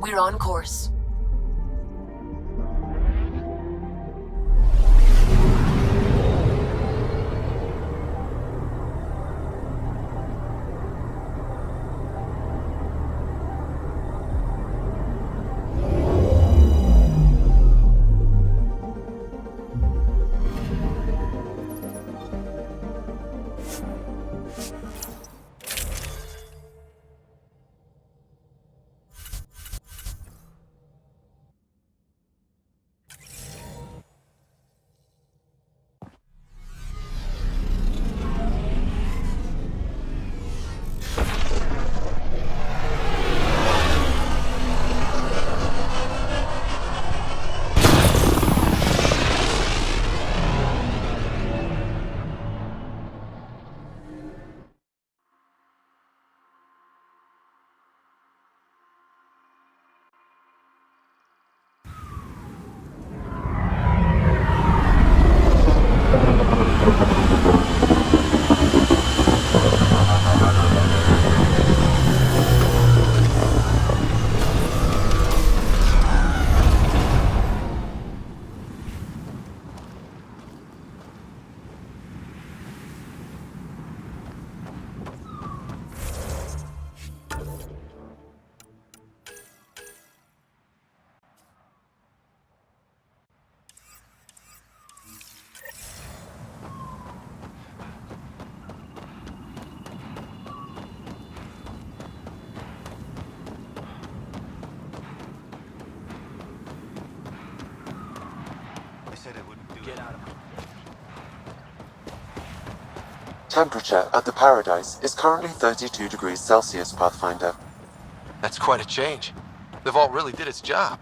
We're on course. Temperature at the Paradise is currently 32 degrees Celsius, Pathfinder. That's quite a change. The vault really did its job.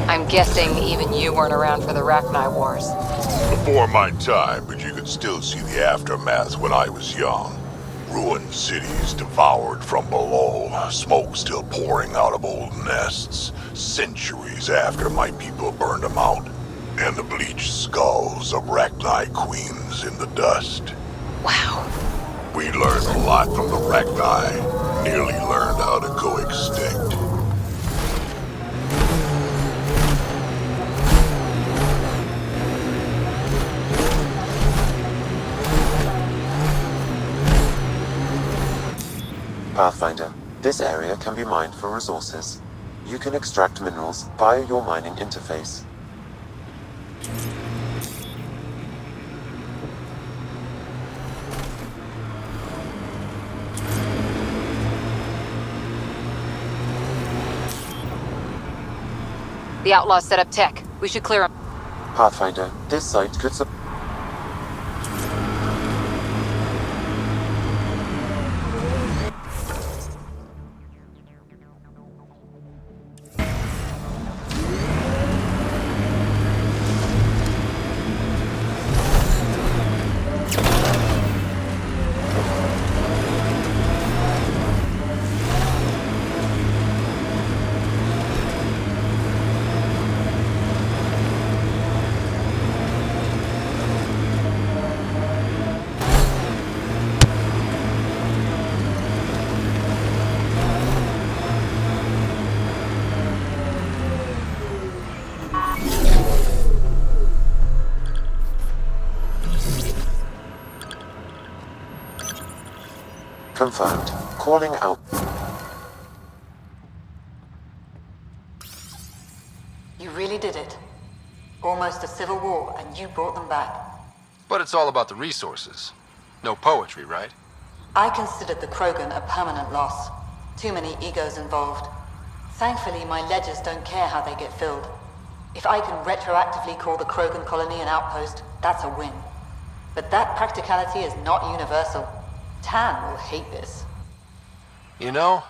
I'm guessing even you weren't around for the Rachni Wars. Before my time, but you could still see the aftermath when I was young. Ruined cities devoured from below, smoke still pouring out of old nests, centuries after my people burned them out, and the bleached skulls of Rachni queens in the dust. Wow. We learned a lot from the Rachni, nearly learned how to go extinct. Pathfinder, this area can be mined for resources. You can extract minerals via your mining interface. The outlaws set up tech. We should clear them. Pathfinder, this site could support. Confirmed. Calling out. You really did it. Almost a civil war, and you brought them back. But it's all about the resources. No poetry, right? I considered the Krogan a permanent loss. Too many egos involved. Thankfully, my ledgers don't care how they get filled. If I can retroactively call the Krogan colony an outpost, that's a win. But that practicality is not universal. Tan will hate this. You know,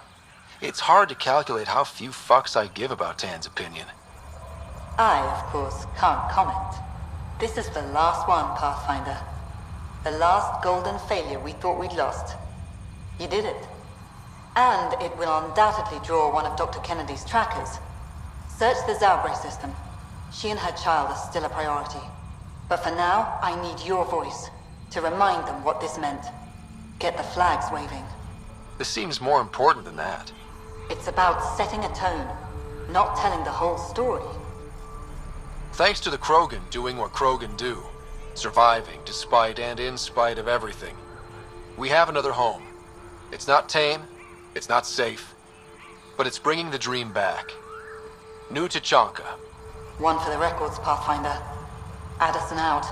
it's hard to calculate how few fucks I give about Tan's opinion. I, of course, can't comment. This is the last one, Pathfinder. The last golden failure we thought we'd lost. You did it. And it will undoubtedly draw one of Dr. Kennedy's trackers. Search the Zaubre system. She and her child are still a priority. But for now, I need your voice to remind them what this meant. Get the flags waving. This seems more important than that. It's about setting a tone, not telling the whole story. Thanks to the Krogan doing what Krogan do. Surviving despite and in spite of everything. We have another home. It's not tame, it's not safe, but it's bringing the dream back. New Tachanka. One for the records, Pathfinder. Addison out.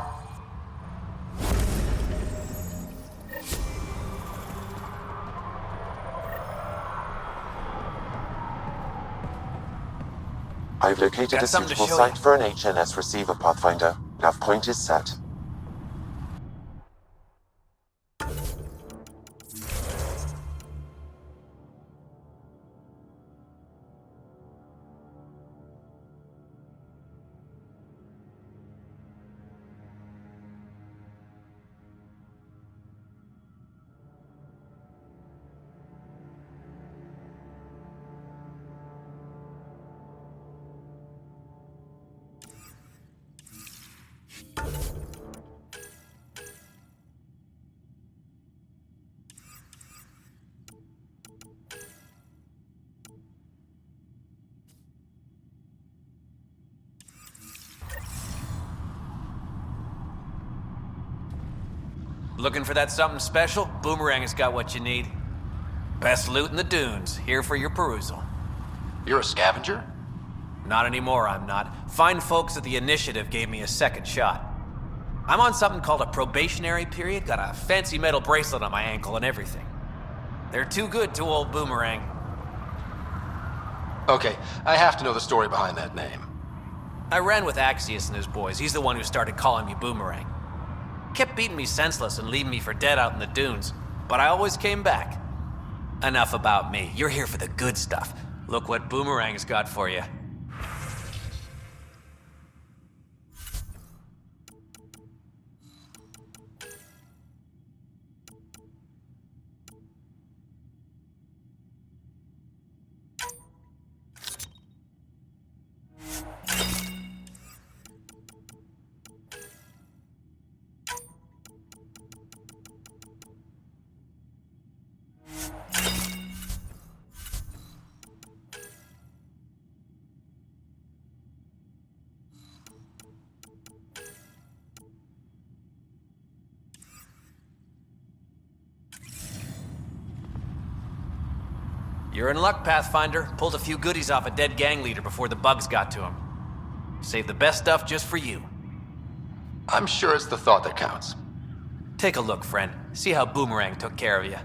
I've located Got a something to suitable show site you. for an HNS receiver, Pathfinder. Nav point is set. Looking for that something special? Boomerang has got what you need. Best loot in the dunes, here for your perusal. You're a scavenger? Not anymore, I'm not. Fine folks at the Initiative gave me a second shot. I'm on something called a probationary period, got a fancy metal bracelet on my ankle and everything. They're too good to old Boomerang. Okay, I have to know the story behind that name. I ran with Axius and his boys. He's the one who started calling me Boomerang. Kept beating me senseless and leaving me for dead out in the dunes, but I always came back. Enough about me. You're here for the good stuff. Look what Boomerang's got for you. You're in luck, Pathfinder. Pulled a few goodies off a dead gang leader before the bugs got to him. Saved the best stuff just for you. I'm sure it's the thought that counts. Take a look, friend. See how Boomerang took care of you.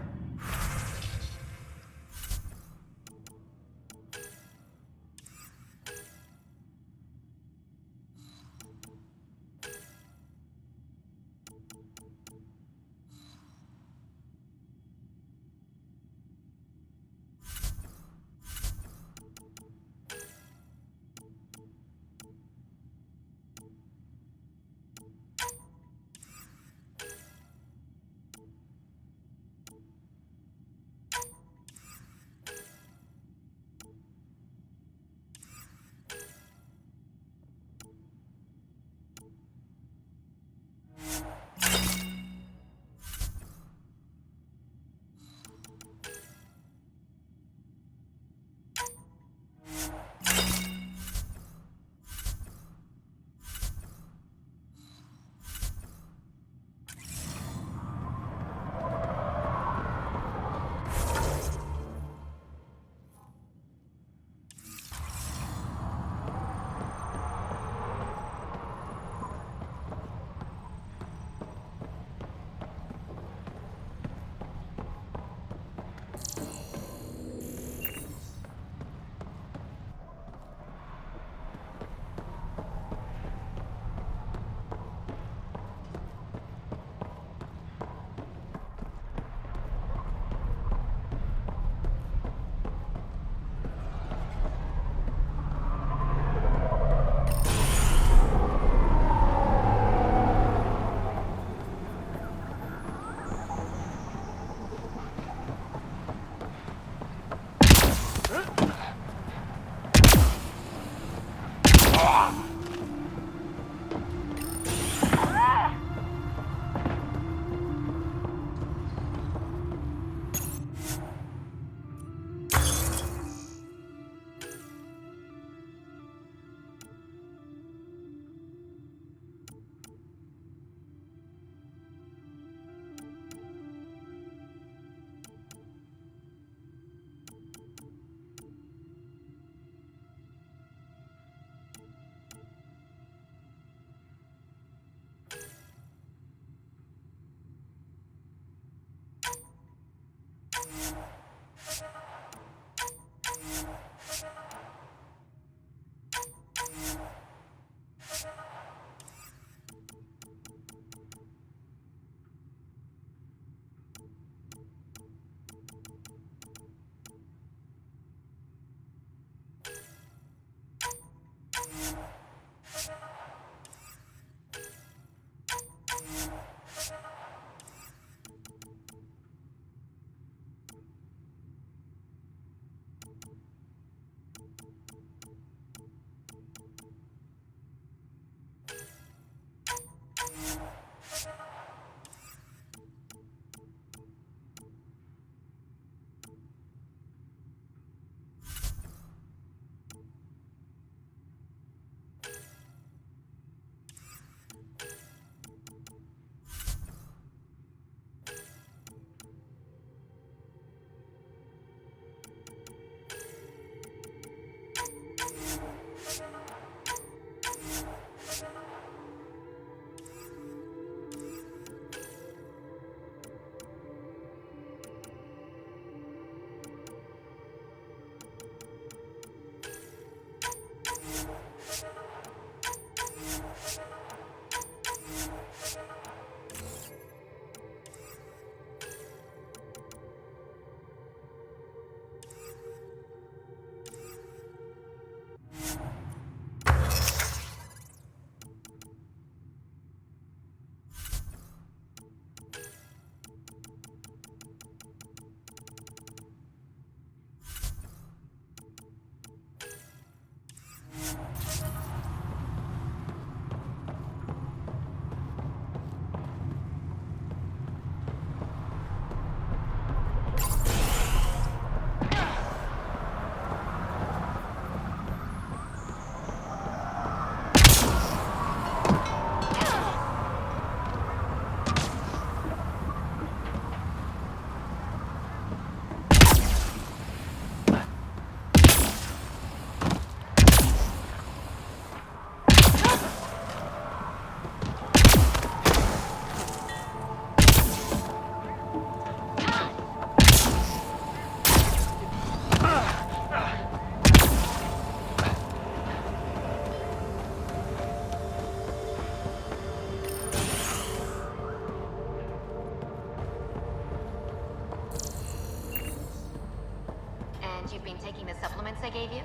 since you've been taking the supplements I gave you?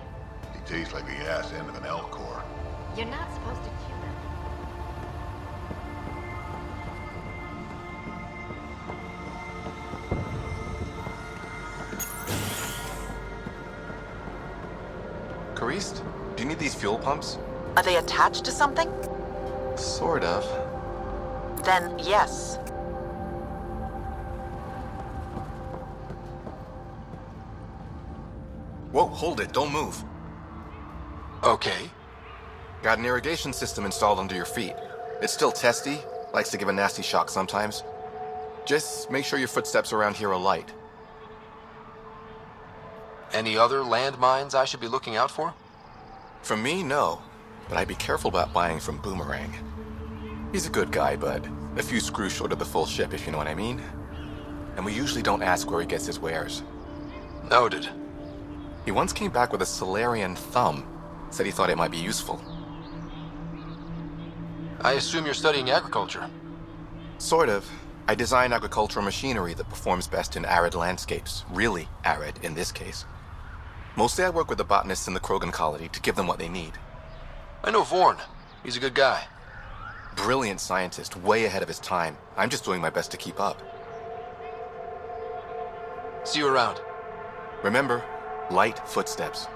He tastes like the ass end of an elk core. You're not supposed to chew them. Karist, do you need these fuel pumps? Are they attached to something? Sort of. Then yes. Whoa, hold it, don't move. Okay. Got an irrigation system installed under your feet. It's still testy, likes to give a nasty shock sometimes. Just make sure your footsteps around here are light. Any other landmines I should be looking out for? From me, no. But I'd be careful about buying from Boomerang. He's a good guy, but a few screws short of the full ship, if you know what I mean. And we usually don't ask where he gets his wares. Noted. He once came back with a Solarian thumb. Said he thought it might be useful. I assume you're studying agriculture. Sort of. I design agricultural machinery that performs best in arid landscapes. Really arid, in this case. Mostly I work with the botanists in the Krogan colony to give them what they need. I know Vorn. He's a good guy. Brilliant scientist, way ahead of his time. I'm just doing my best to keep up. See you around. Remember, light footsteps.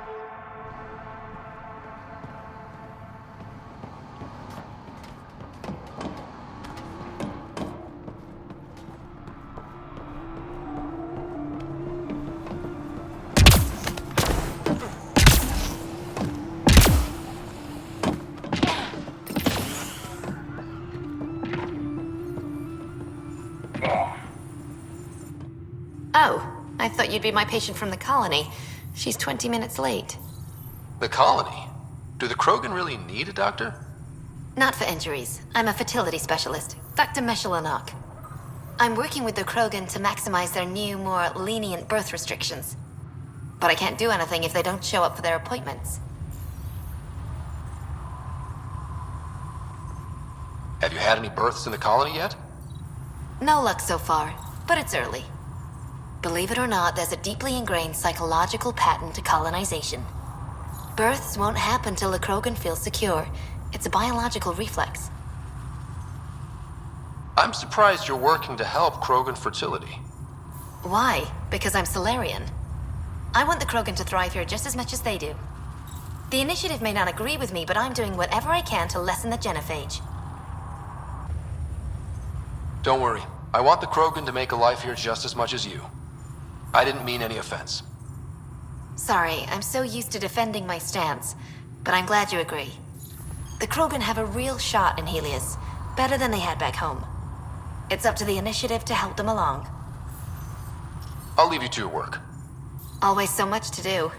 Oh, I thought you'd be my patient from the colony. She's 20 minutes late. The colony? Do the Krogan really need a doctor? Not for injuries. I'm a fertility specialist, Dr. Meshelanok. I'm working with the Krogan to maximize their new, more lenient birth restrictions. But I can't do anything if they don't show up for their appointments. Have you had any births in the colony yet? No luck so far, but it's early. Believe it or not, there's a deeply ingrained psychological pattern to colonization. Births won't happen till the Krogan feels secure. It's a biological reflex. I'm surprised you're working to help Krogan fertility. Why? Because I'm Solarian. I want the Krogan to thrive here just as much as they do. The initiative may not agree with me, but I'm doing whatever I can to lessen the genophage. Don't worry. I want the Krogan to make a life here just as much as you. I didn't mean any offense. Sorry, I'm so used to defending my stance, but I'm glad you agree. The Krogan have a real shot in Helios, better than they had back home. It's up to the initiative to help them along. I'll leave you to your work. Always so much to do.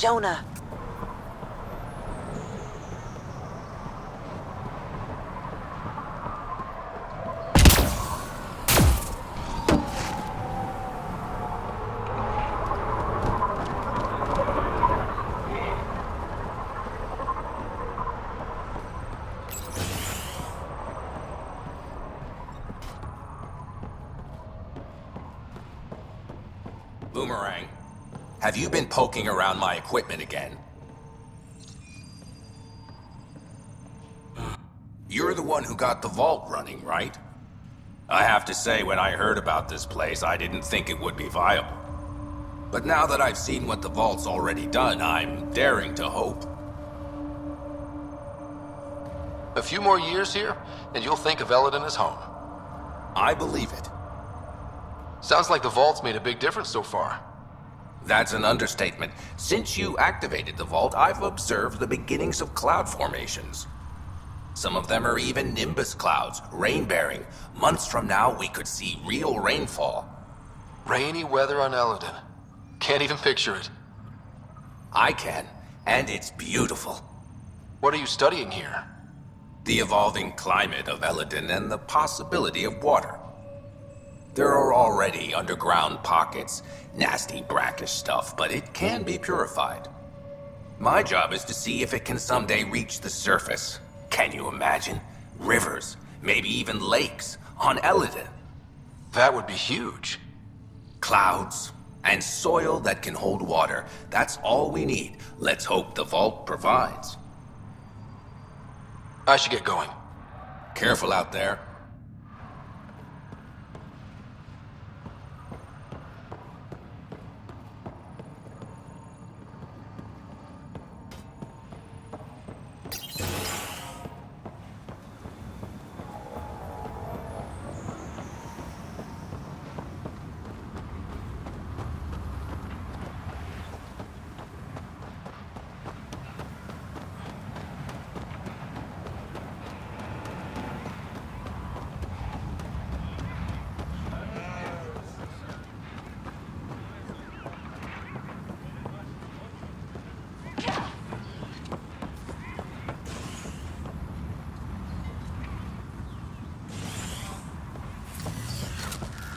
Jonah. Boomerang, have you been poking around my equipment again? You're the one who got the vault running, right? I have to say, when I heard about this place, I didn't think it would be viable. But now that I've seen what the vault's already done, I'm daring to hope. A few more years here, and you'll think of Elaaiden as home. I believe it. Sounds like the vault's made a big difference so far. That's an understatement. Since you activated the vault, I've observed the beginnings of cloud formations. Some of them are even nimbus clouds, rain-bearing. Months from now, we could see real rainfall. Rainy weather on Elaaiden. Can't even picture it. I can, and it's beautiful. What are you studying here? The evolving climate of Elaaiden and the possibility of water. There are already underground pockets, nasty brackish stuff, but it can be purified. My job is to see if it can someday reach the surface. Can you imagine? Rivers, maybe even lakes, on Elaaiden. That would be huge. Clouds, and soil that can hold water. That's all we need. Let's hope the vault provides. I should get going. Careful out there.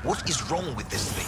What is wrong with this thing?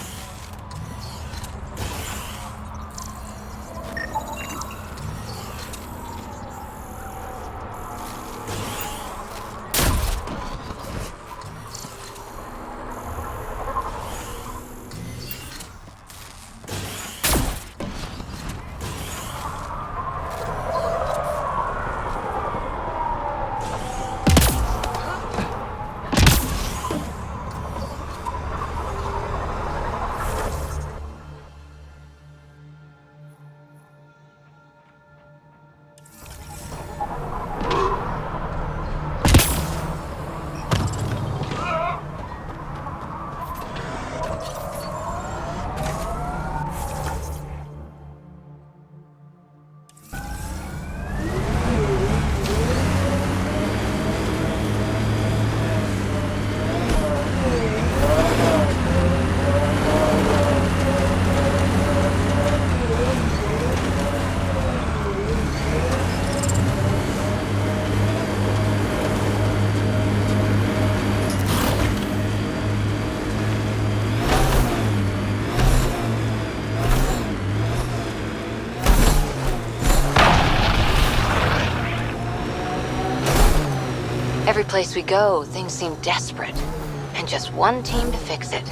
Every place we go, things seem desperate. And just one team to fix it.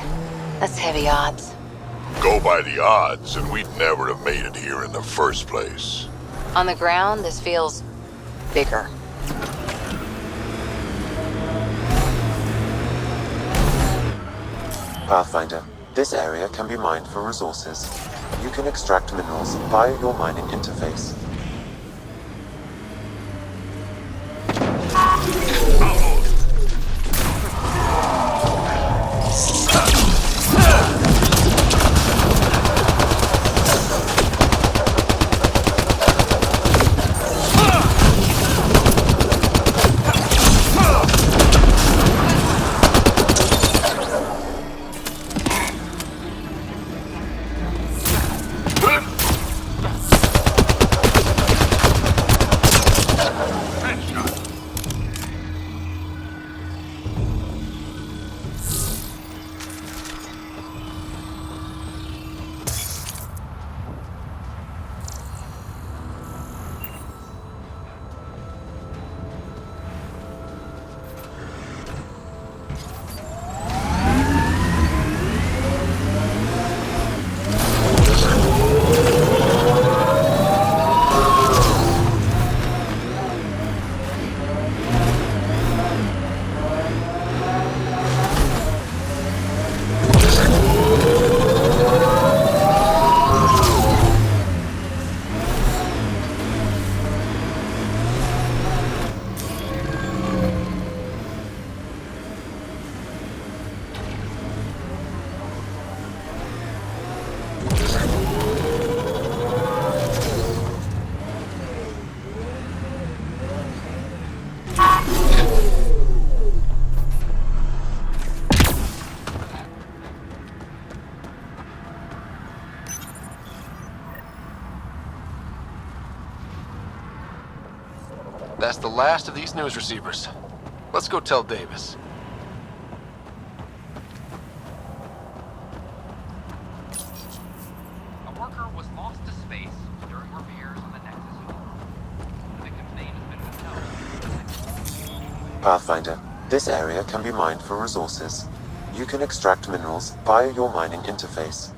That's heavy odds. Go by the odds, and we'd never have made it here in the first place. On the ground, this feels bigger. Pathfinder, this area can be mined for resources. You can extract minerals via your mining interface. That's the last of these news receivers. Let's go tell Davis. lost to space during repairs on the Nexus hull. The victim's name has been withheld. Pathfinder, this area can be mined for resources. You can extract minerals via your mining interface.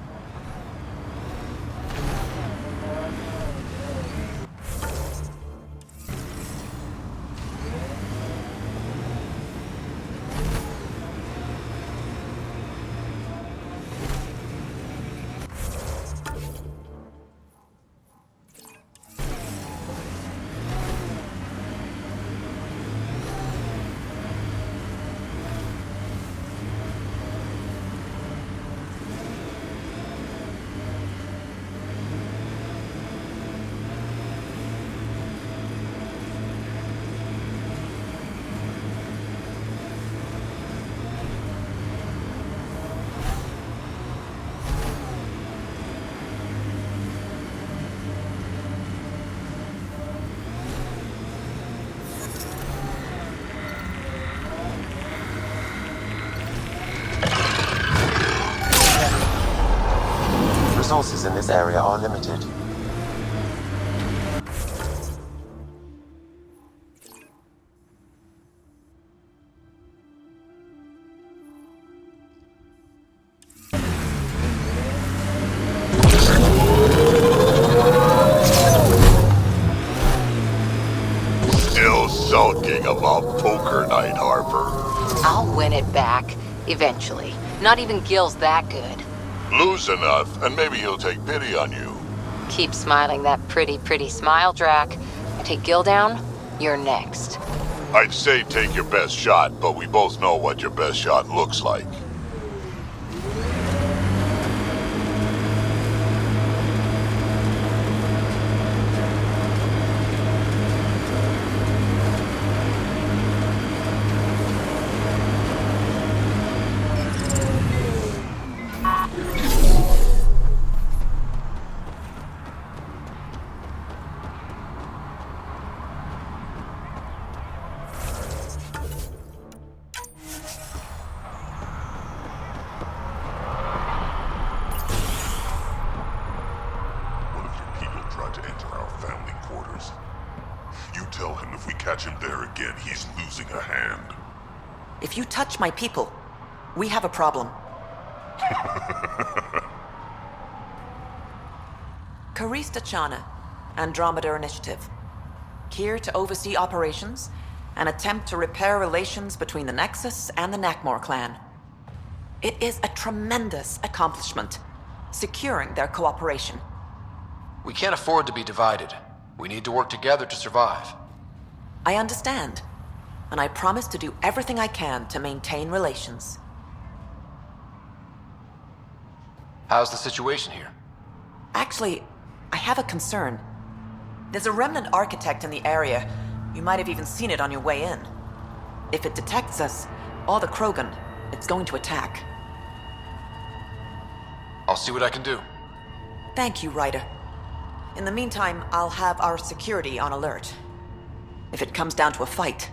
Resources in this area are limited. Still sulking about poker night, Harper. I'll win it back, eventually. Not even Gil's that good. Lose enough, and maybe he'll take pity on you. Keep smiling that pretty, pretty smile, Drac. I take Gil down, you're next. I'd say take your best shot, but we both know what your best shot looks like. If you touch my people, we have a problem. Karista Chana, Andromeda Initiative. Here to oversee operations and attempt to repair relations between the Nexus and the Nakmor clan. It is a tremendous accomplishment, securing their cooperation. We can't afford to be divided. We need to work together to survive. I understand, and I promise to do everything I can to maintain relations. How's the situation here? Actually, I have a concern. There's a remnant architect in the area. You might have even seen it on your way in. If it detects us, or the Krogan, it's going to attack. I'll see what I can do. Thank you, Ryder. In the meantime, I'll have our security on alert. If it comes down to a fight,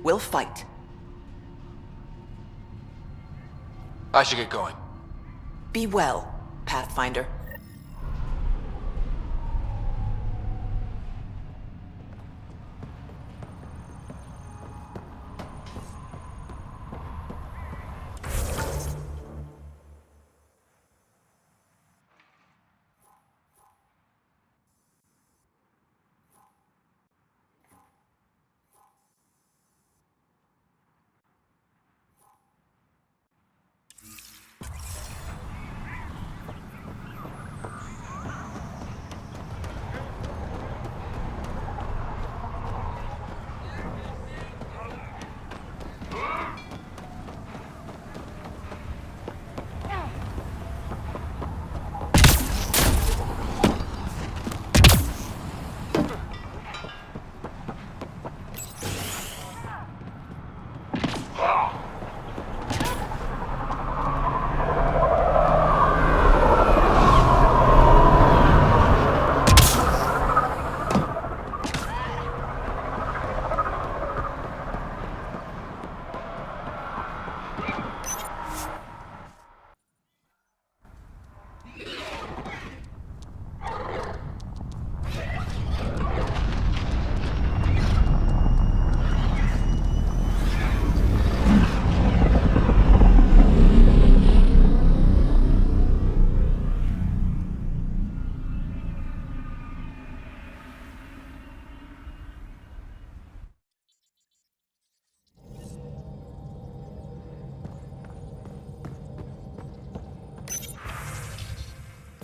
we'll fight. I should get going. Be well, Pathfinder.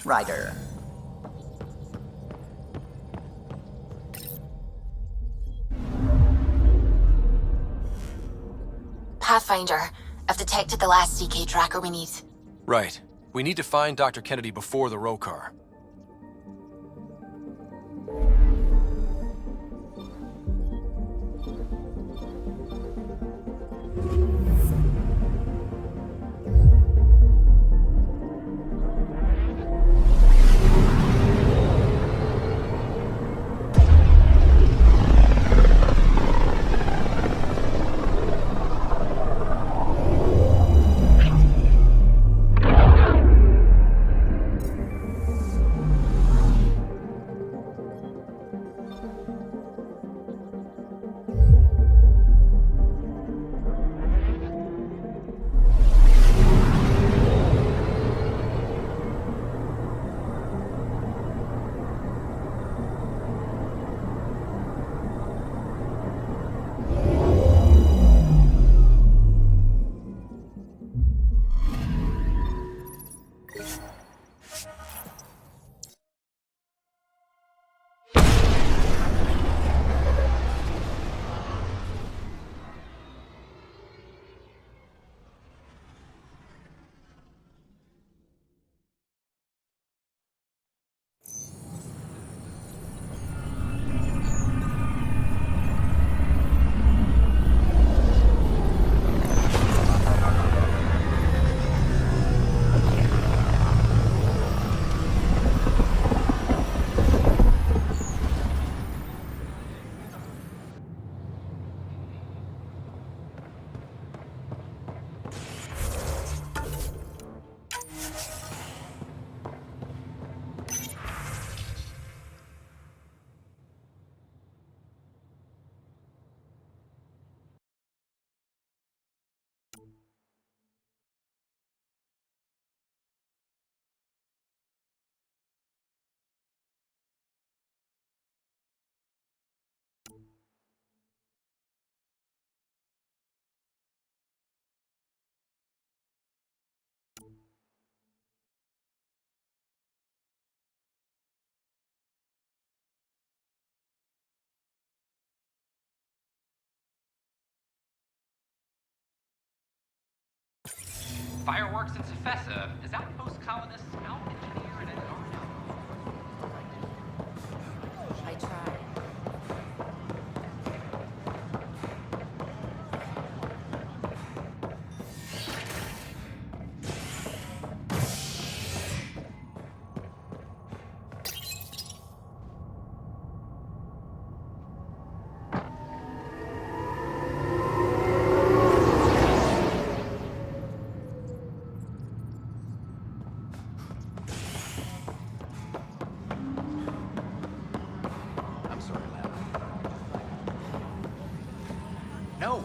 Ryder. Pathfinder, I've detected the last CK tracker we need. Right. We need to find Dr. Kennedy before the row car. Fireworks in Cephessa. Is outpost colonists out engineer and Antarctica? I tried. No.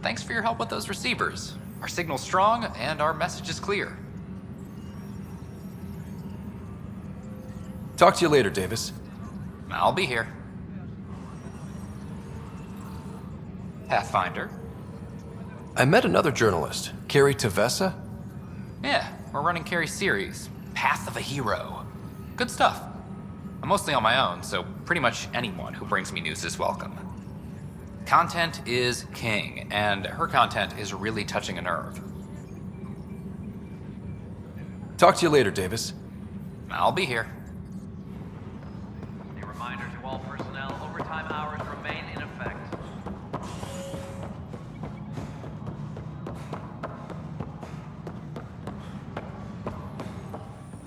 Thanks for your help with those receivers. Our signal's strong, and our message is clear. Talk to you later, Davis. I'll be here. Pathfinder? I met another journalist, Carrie Tavessa. Yeah, we're running Carrie's series, Path of a Hero. Good stuff. I'm mostly on my own, so pretty much anyone who brings me news is welcome. Content is king, and her content is really touching a nerve. Talk to you later, Davis. I'll be here. A reminder to all personnel, overtime hours remain in effect.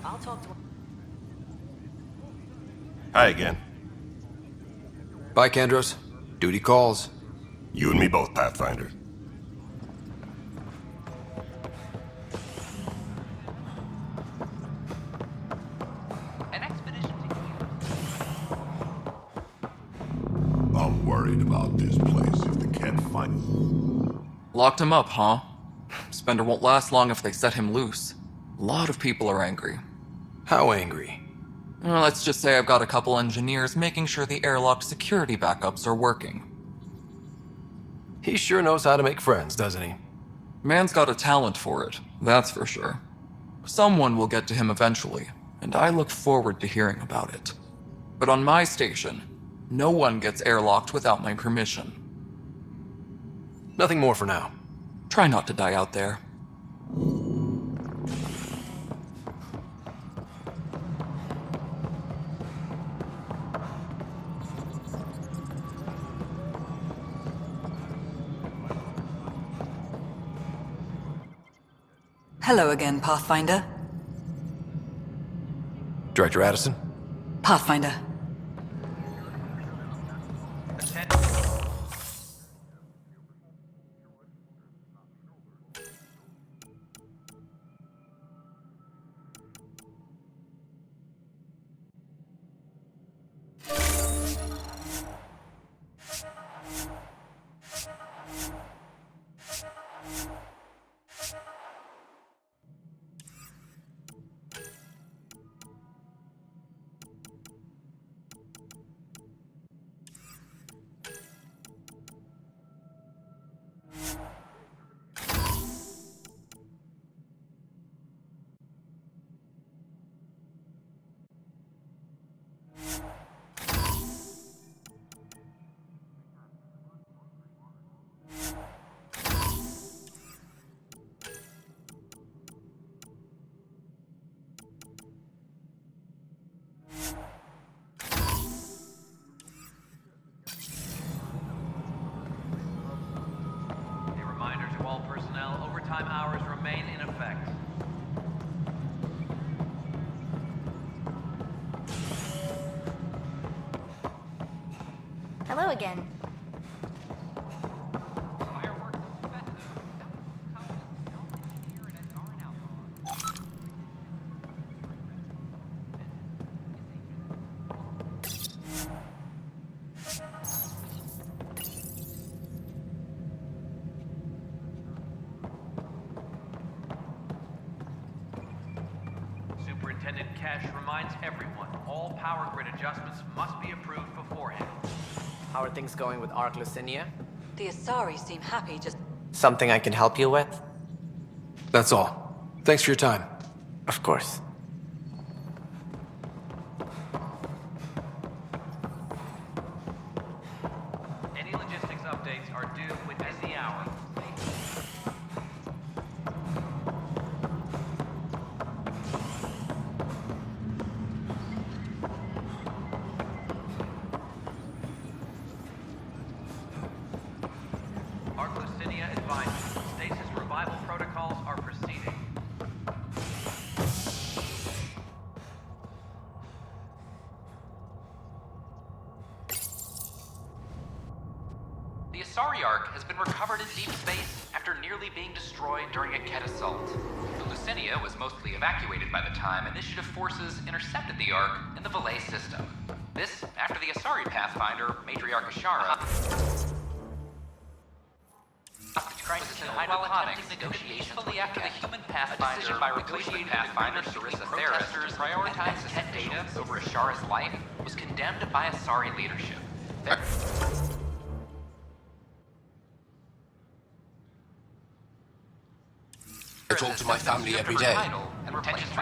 I'll talk to... Hi again. Bye, Kandros. Duty calls. You and me both, Pathfinder. An expedition to I'm worried about this place if they can't find... Locked him up, huh? Spender won't last long if they set him loose. A lot of people are angry. How angry? Well, let's just say I've got a couple engineers making sure the airlock security backups are working. He sure knows how to make friends, doesn't he? Man's got a talent for it, that's for sure. Someone will get to him eventually, and I look forward to hearing about it. But on my station, no one gets airlocked without my permission. Nothing more for now. Try not to die out there. Hello again, Pathfinder. Director Addison? Pathfinder. Overtime hours remain in effect. Hello again. Superintendent Cash reminds everyone all power grid adjustments must be approved beforehand. How are things going with Ark Lucinia? The Asari seem happy just... Something I can help you with? That's all. Thanks for your time. Of course. Any logistics updates are due within the hour. Ark Lucinia advises stasis revival protocols are proceeding. The Asari Ark has been recovered in deep space after nearly being destroyed during a Ket assault. The Lucinia was mostly evacuated by the time Initiative forces intercepted the Ark in the Valet system. This after the Asari Pathfinder, Matriarch Ashara, crisis in hydroponics negotiations after the human Pathfinder, by replacement Pathfinder Sarissa Theris, prioritized Ket data over Ashara's life, was condemned by Asari leadership. I talk to my family every day.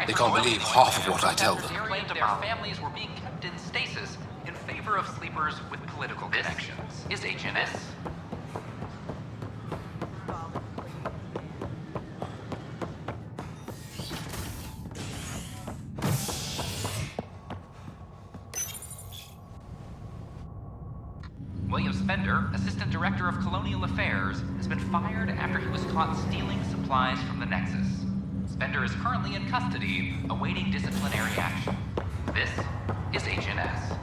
They can't believe half of what I tell them. Their families were being kept in stasis in favor of sleepers with political connections. Is HNS? William Spender, Assistant Director of Colonial Affairs, has been fired after he was caught stealing supplies from the Nexus. Spender is currently in custody, awaiting disciplinary action. This is HNS.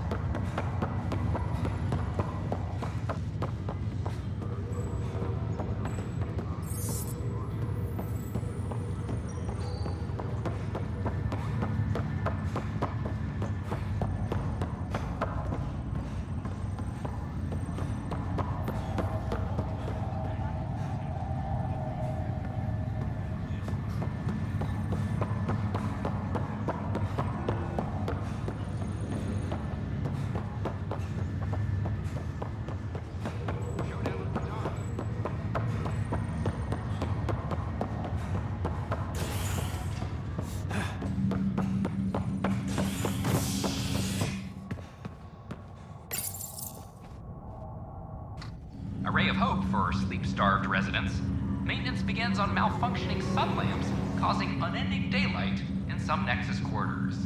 for sleep-starved residents. Maintenance begins on malfunctioning sun lamps, causing unending daylight in some Nexus quarters.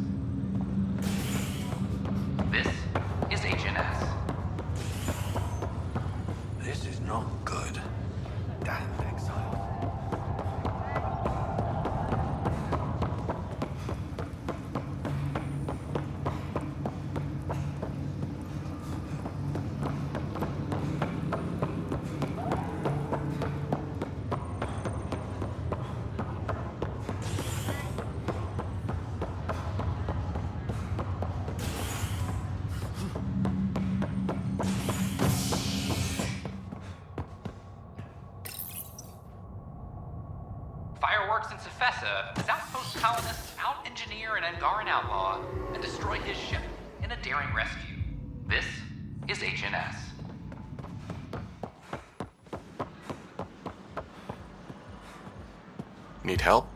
This is HNS. This is not good. Damn exile. Fireworks in Cephessa, Outpost colonists out-engineer an Angaran outlaw and destroy his ship in a daring rescue. This is HNS. Need help?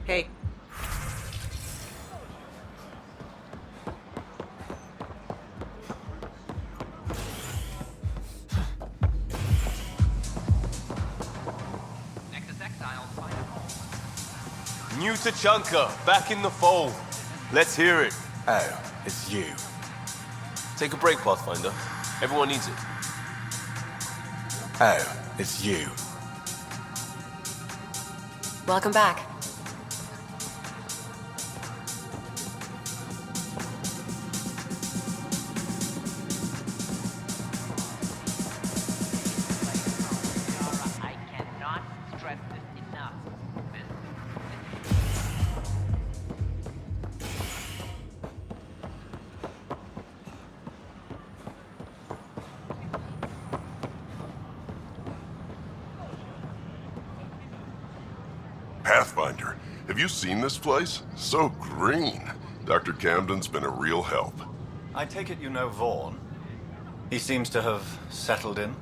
Hey. Nexus Exile, find a home. New Tachanka, back in the fold. Let's hear it. Oh, it's you. Take a break, Pathfinder. Everyone needs it. Oh, it's you. Welcome back. I cannot stress this enough. Pathfinder, have you seen this place? So green. Dr. Camden's been a real help. I take it you know Vaughn. He seems to have settled in.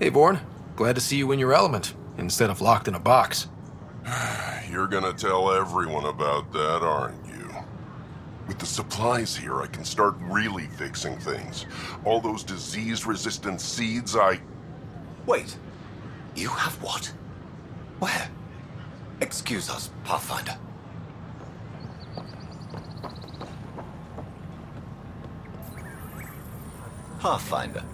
Hey, Vaughn. Glad to see you in your element, instead of locked in a box. You're gonna tell everyone about that, aren't you? With the supplies here, I can start really fixing things. All those disease-resistant seeds Wait. You have what? Where? Excuse us, Pathfinder. Pathfinder.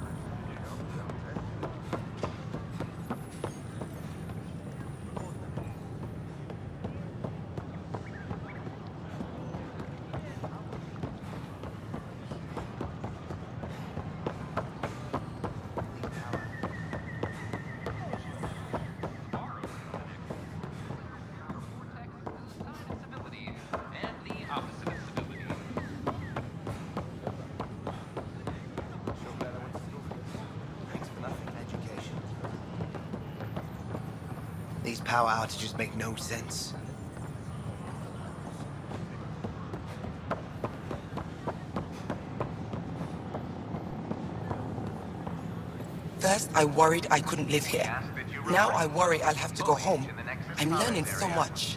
These power outages make no sense. First, I worried I couldn't live here. Now I worry I'll have to go home. I'm learning so much.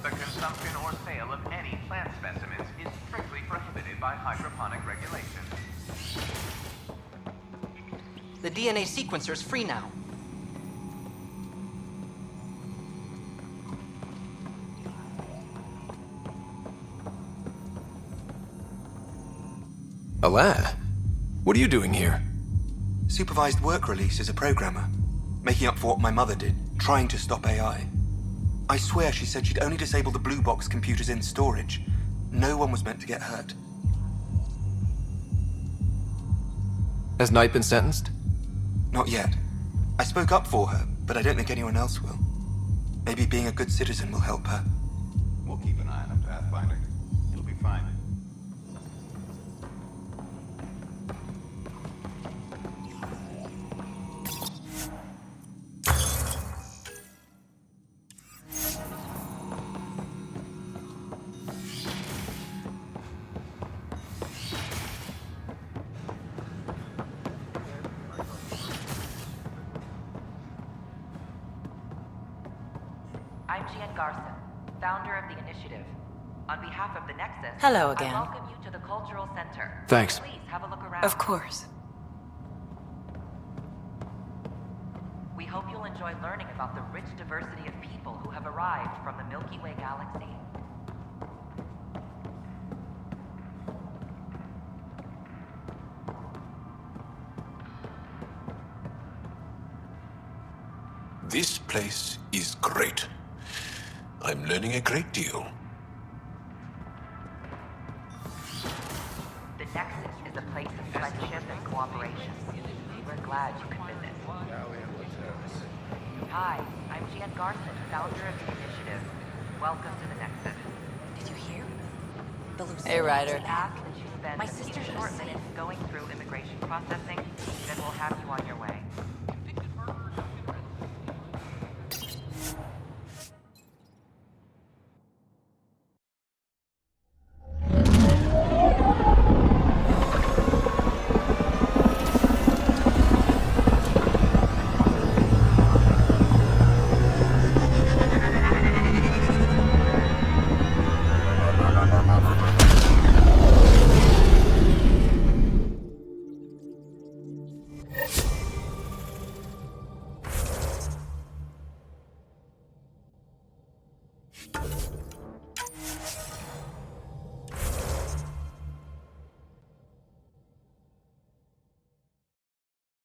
The consumption or sale of any plant specimens is strictly prohibited by hydroponic regulations. The DNA sequencer's free now. Alah. What are you doing here? Supervised work release as a programmer. Making up for what my mother did, trying to stop AI. I swear she said she'd only disable the blue box computers in storage. No one was meant to get hurt. Has Knight been sentenced? Not yet. I spoke up for her, but I don't think anyone else will. Maybe being a good citizen will help her. We'll keep an eye on him, Pathfinder. It'll be fine. I'm Jade Garson, founder of the initiative. On behalf of the Nexus, Hello again. I welcome you to the Cultural Center. Thanks. Please have a look around. Of course. We hope you'll enjoy learning about the rich diversity of people who have arrived from the Milky Way galaxy. This place is great. I'm learning a great deal. The Nexus is a place of friendship and cooperation. We're glad you could visit. Hi, I'm Jade Garson, founder of the initiative. Welcome to the Nexus. Did you hear? Hey, Ryder. We ask that you spend My a few sister short just minutes going through immigration processing, then we'll have you on your way.